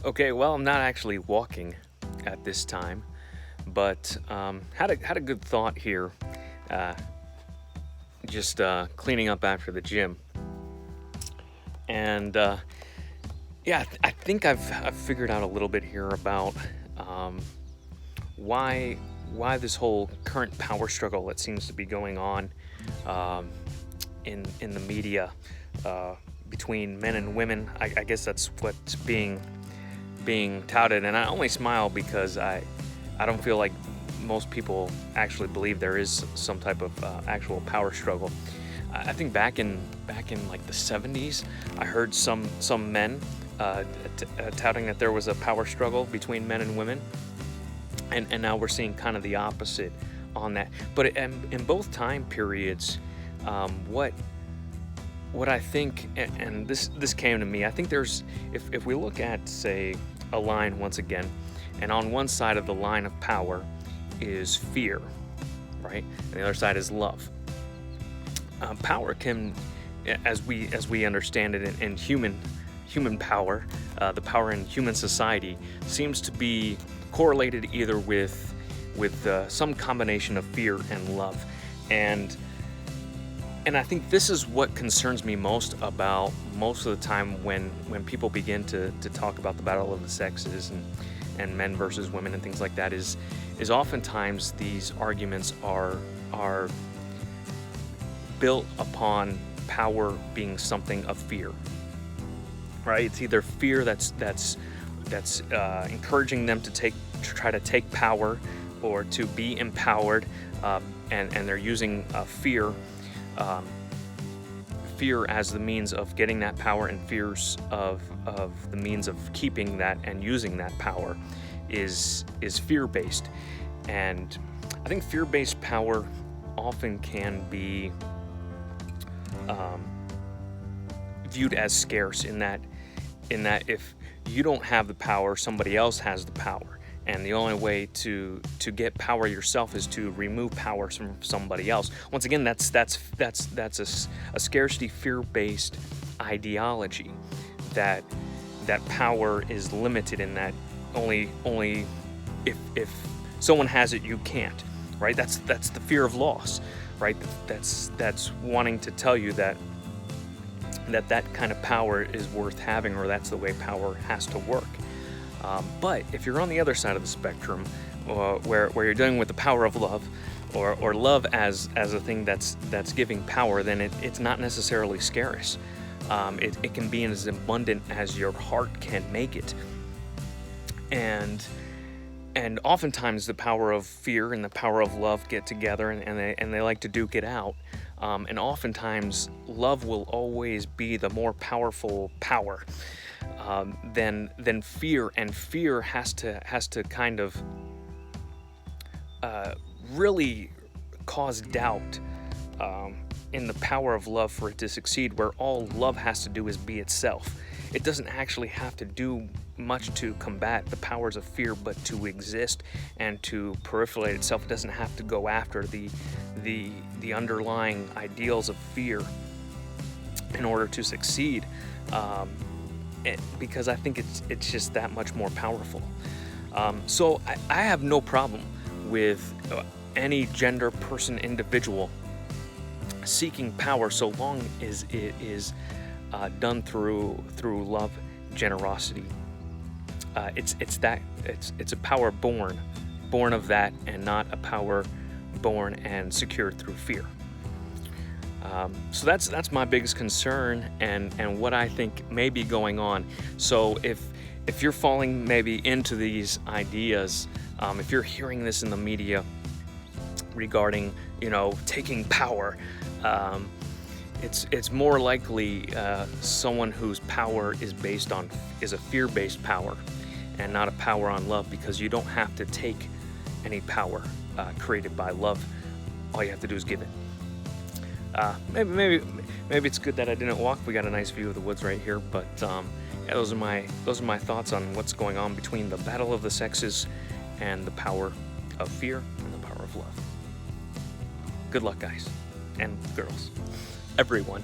Okay, well, I'm not actually walking at this time, but had a good thought here. Uh, just cleaning up after the gym, and yeah, I think I've figured out a little bit here about um, why why this whole current power struggle that seems to be going on um, in the media between men and women. I guess that's what's being touted, and I only smile because I don't feel like most people actually believe there is some type of actual power struggle. I think back in like the 70s, I heard some men touting that there was a power struggle between men and women, and now we're seeing kind of the opposite on that. But in both time periods, what I think, and this came to me, I think there's, if we look at, say, a line once again, and on one side of the line of power is fear, right, and the other side is love. Power can, as we understand it in human power, the power in human society seems to be correlated either with some combination of fear and love, and I think this is what concerns me most about most of the time when people begin to talk about the battle of the sexes and men versus women and things like that, is oftentimes these arguments are built upon power being something of fear, right? It's either fear that's encouraging them to try to take power or to be empowered, and they're using um, fear as the means of getting that power, and fears of the means of keeping that and using that power is fear-based. And I think fear-based power often can be viewed as scarce, in that if you don't have the power, somebody else has the power, and the only way to get power yourself is to remove power from somebody else. Once again, that's a scarcity, fear-based ideology, that power is limited, in that only if someone has it, you can't, right? That's the fear of loss, right? That's wanting to tell you that kind of power is worth having, or that's the way power has to work. But if you're on the other side of the spectrum, where you're dealing with the power of love, or love as a thing that's giving power, then it's not necessarily scarce. It can be as abundant as your heart can make it. And oftentimes the power of fear and the power of love get together, and they like to duke it out. And oftentimes love will always be the more powerful power than fear, and fear has to kind of really cause doubt in the power of love for it to succeed, where all love has to do is be itself. It doesn't actually have to do much to combat the powers of fear, but to exist and to proliferate itself. It doesn't have to go after the underlying ideals of fear in order to succeed, because I think it's just that much more powerful. So I have no problem with any gender, person, individual seeking power, so long as it is done through love, generosity. It's a power born of that, and not a power born and secured through fear. So that's my biggest concern, and what I think may be going on. So if you're falling maybe into these ideas, if you're hearing this in the media regarding taking power, it's more likely someone whose power is a fear-based power, and not a power on love, because you don't have to take any power created by love. All you have to do is give it. Maybe it's good that I didn't walk. We got a nice view of the woods right here, but yeah, those are my thoughts on what's going on between the battle of the sexes and the power of fear and the power of love. Good luck, guys and girls, everyone.